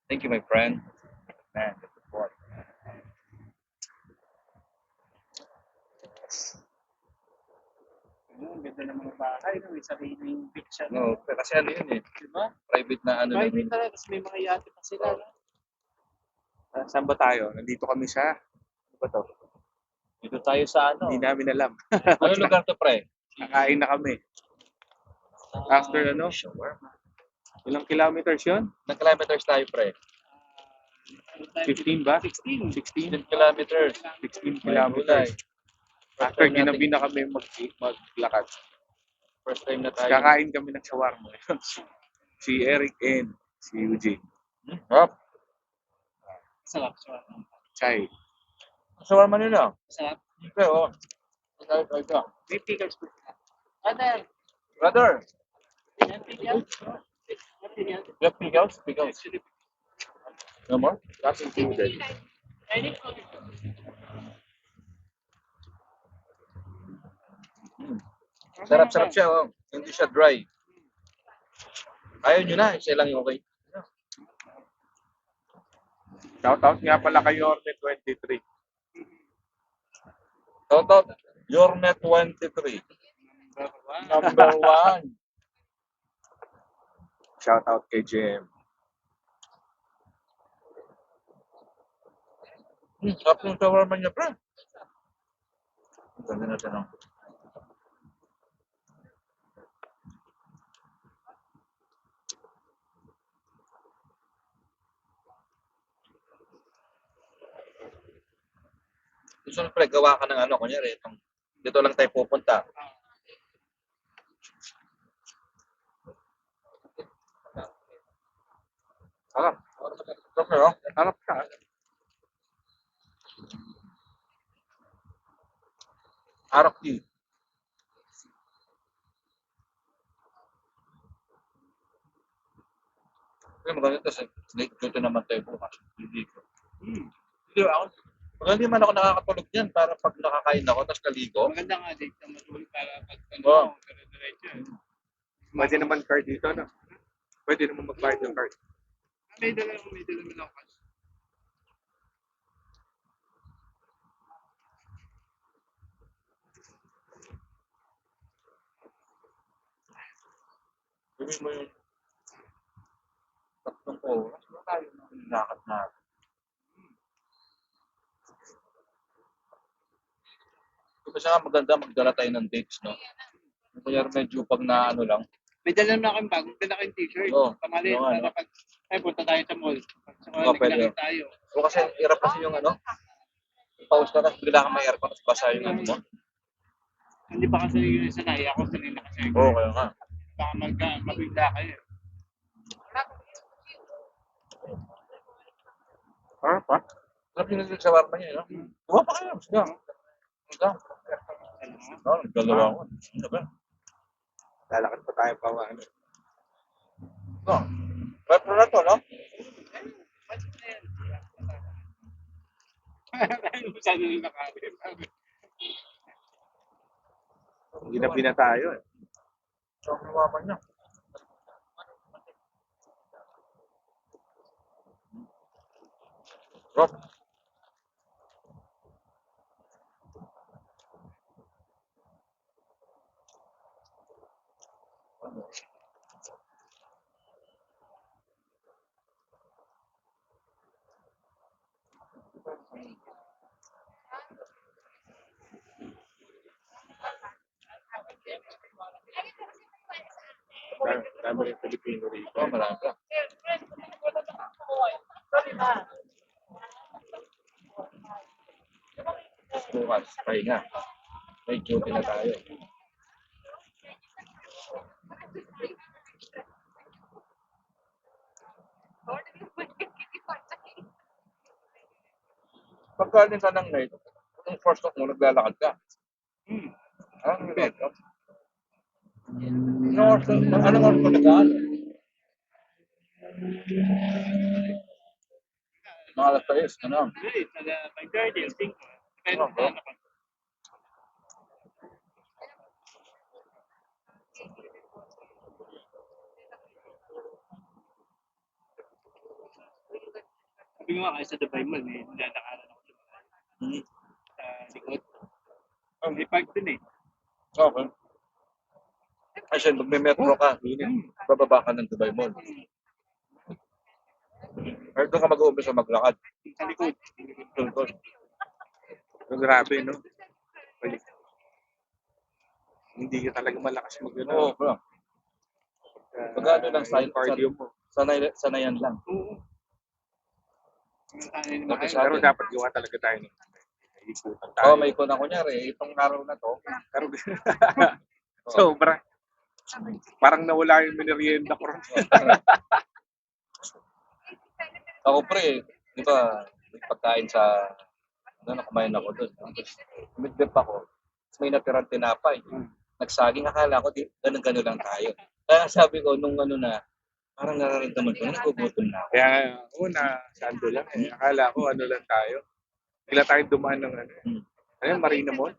Thank you, my friend. Man, the support. Ang ganda ng mga bahay, no? May sariling beach siya. No, kasi ano yun eh. Diba? Private na ano lang. Private talaga, tapos may mga yate pa sila. No? Saan ba tayo? Nandito kami sa... Ano ba to? Dito tayo sa ano. Hindi namin alam. Ano lugar to, pre? Kakain na kami. After ano? Shawarma. Ilang kilometers yun? Ilang kilometers tayo, pre? 15 ba? 16. 16? 10 kilometers. 16 May gulay. kilometers. After ginabi na kami maglakad. First time na tayo. Kakain kami ng shawarma. Si Eric and si Eugene. Hop. Sarap, sarap. Chai. Shawarma nila. Sarap. Okay, oh. Tayo ka. May pickles po. Brother, Brother, may pickles? May pickles? you have pickles? Pickles. No more? That's included. Sarap-sarap siya, oh. Hindi siya dry. Ayaw nyo na, isa lang yung okay. Shout out nga pala kay Orme 23. Shout out, Yornet 23. Number one. Number one. Shout out kay Jem. Sarap yung shawarma niya, pre. Ang ganda natin, oh. Gusto mo, pre, gawa ka ng ano, kunyari, itong, dito lang tayo pupunta. Harap. Okay, oh. Harap ka. Arok tea. Kaya maganda ito, snake dito naman tayo bukas. Hindi ko. Hindi ako. Pag hindi man ako nakakatulog yan, para pag nakakain ako, tapos naligo. Maganda nga dito na matulog para pag Oo. dire-diretso. Pwede naman card dito, no? Pwede naman mag-card ng card. May dala mo lang cash. Gawin mo yung tatlong oras. Ano tayo ng lakad natin? Kasi nga maganda magdala tayo ng dates, no? Kaya medyo pag na ano lang. May dala na akong bagong dala akong t-shirt. Oo. Pamali, Oo, para ano? pag ay punta tayo sa mall. Sa Oo, mga pwede. naglakad tayo. O kasi hirap kasi yung ano, pause ka na, bigla kang may aircon at basa yung ano mo. Hindi pa kasi yun sanay ako sanay na kasi. Oo, kaya nga. Baka mabigla kayo. Harap pa. Sarap yung naging shawarma niya, no? Kuha pa kayo, sige. Sige. Oo, nagdalawa ako. Ano ba? Lalakad pa tayo pa ano. Ito. Retro na to, no? Masyado na nakarin. Ginabi na tayo eh. Ito ang shawarma niya. Rob. Dami rin Pilipino rito. Oo, marami ka. Bukas, pahinga. May duty na tayo. Pagkaling ka ng night, yung first talk mo, naglalakad ka. Ah, hindi. Anong oras ko nag-ano? Mga alas 6, ano? Hindi, taga 5:30 o 5. Depende Oo. sa ano ka. Sabi nga kayo sa Dubai Mall, may nilalakaran ako Hmm. sa likod. May park dun eh. Okay. Kasi magme-metro ka, bababa ka ng Dubai Mall. Pero doon ka mag-uumpisa maglakad. Sa likod. Doon. Grabe, no? Balik. Hindi ka talaga malakas Oo, bro. Pagano lang yung cardio mo. Sanayan lang. Oo. Yung tayo ni Tapos Mahal. Pero dapat gawa talaga tayo ng ikutan tayo. Oo, may ikon ako kunyari, itong araw na to. Pero sobra. Parang nawala yung merienda ko ron. Ako pre, di ba, may pagkain sa, kumain ako doon. Midbep ako, tapos may natirang tinapay. Nagsaging, akala ko, ganun-ganun lang tayo. Kaya sabi ko, nung parang nararamdaman ko, nagugutom na ako. Kaya una, sando lang eh. Akala ko ano lang tayo. Bigla tayong dumaan ng Marina Mall.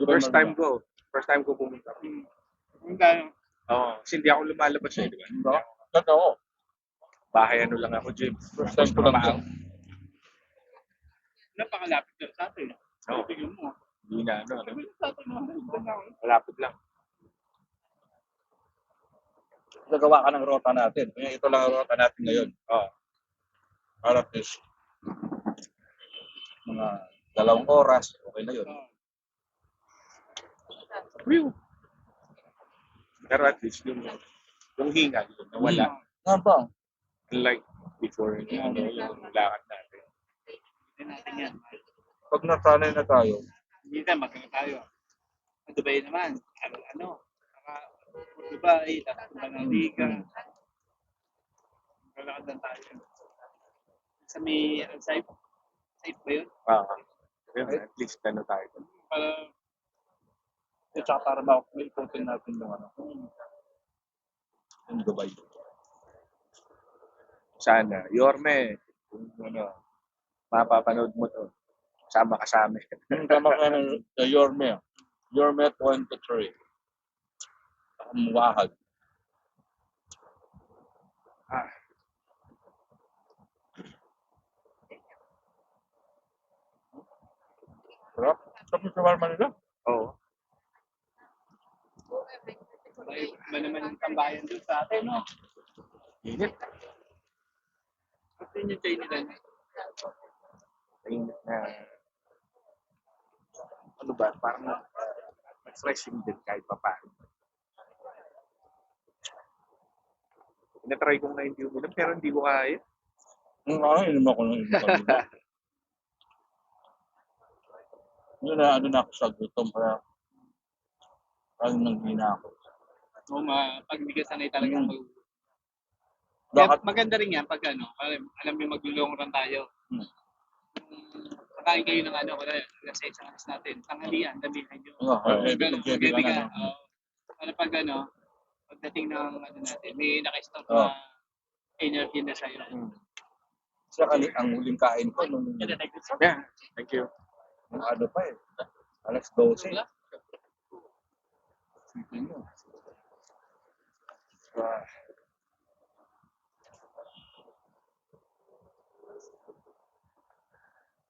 First time ko pumunta. Yung tayo. Oo. Kasi hindi ako lumalabas eh, di ba? Diba? Totoo. Bahay ano lang ako, Jim. First time ko lang dyan. Napakalapit lang sa atin. Oo. Tingnan mo. Hindi na Sabi ko sa atin, malapit lang. Nagawa ka ng rota natin. Kaya ito lang ang rota natin ngayon. Oo. Para at least, mga 2 oras, okay na yun. Whew. Pero at least yung hinga yun, nawala. Nga ba? Unlike before yung lakad natin. Hindi natin yan. Pag nasanay na tayo, Minsan magkano tayo. Sa Dubai naman, Dubai, tapos punta ng Liga. Kalakad lang tayo. Sa may, safe ba yun? Yun, at least ano tayo. Para, tsaka para maikutin natin yung Dubai. Sana. Yorme, kung mapapanood mo to, sama ka sa amin. Tama ka ng Yorme. Yorme 23. Muwahag. Sarap. Sarap yung shawarma nila. Oo. iba naman yung tambayan doon sa atin, no? Init. Kasi yun yung chain nila. Init na. Ano ba? Parang refreshing din kahit pa paano. Tinatry kong na hindi uminom pero hindi ko kaya. Inom ako ng iba kanina. Ano na ako sa gutom kaya parang nanghina ako. O pag hindi ka sanay talaga Bakit? maganda rin yan pag alam mo maglulong run tayo. Kakain kayo ng kasi isang oras natin. Tanghalian, damihan nyo. Magbibi ka na. Ano pag pagdating ng natin, may naka-stop na energy na sa'yo. Saka ang huling kain ko nung Yeah, thank you. ano pa eh. Alas 12.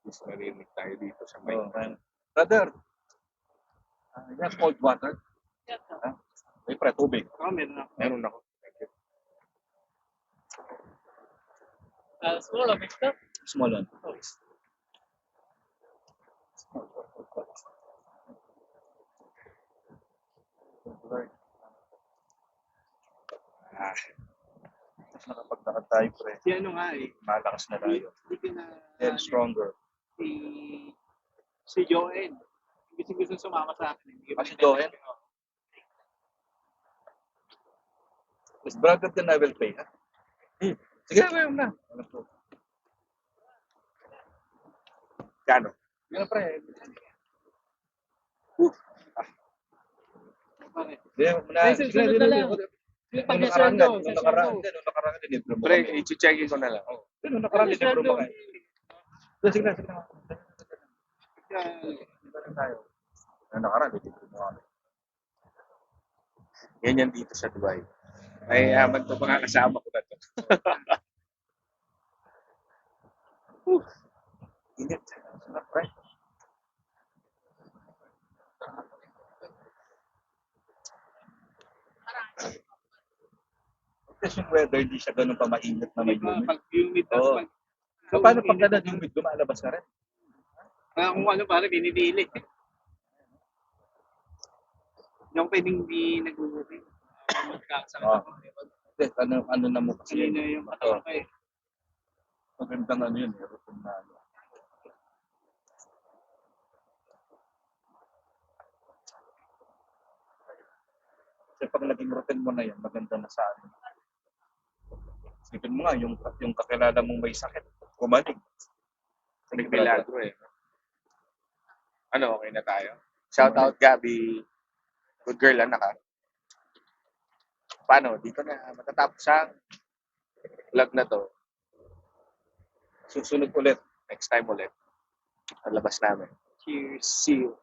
Mas narinig tayo dito sa may. Brother, yan cold water. May pre, tubig. Meron ako. Meron ako. Thank you. Small or mixed up? Small one. Mas nakapagtakad tayo, pre. Si ano nga eh. Malakas na tayo. Hindi ka na And stronger. si Joen. Gusto sumama sa akin. Si Joen? Mas brother than I will pay, ha? Sige, ngayon na. Gano? Yan, pre. Sunod na lang. Pag nasweldo, Nung nakaraan din, libre mo Pre, kami. i-checkin ko na lang. Nung nakaraan din, libre mo kami. Sige na. Tayo. Nung nakaraan din, libre mo kami. Yan yan dito sa Dubai. Ay, aman to mga kasama ko na to. Init. Sarap, pre. Kasi yung weather, hindi siya ganun pa mainit na may Diba, humid. pag humid na, Oo. So, paano pag ganun yung humid, lumalabas ka rin? kung ano para binibili. Hindi ako pwedeng hindi nag-uwi. Magkakasakit Oo. ako. Kasi ano na mo kasi Kanina yung katawan ko eh. magandang ano yun, routine na ano. Kasi pag naging routine mo na yan, maganda na sa ano. Isipin mo nga, yung kakilala mong may sakit, kumalig. Nagmilagro eh. Ano, okay na tayo? Shout out Gabi. Good girl, anak ka. Paano? Dito na matatapos ang vlog na to. Susunod ulit. Next time ulit. Palabas namin. Cheers. See you.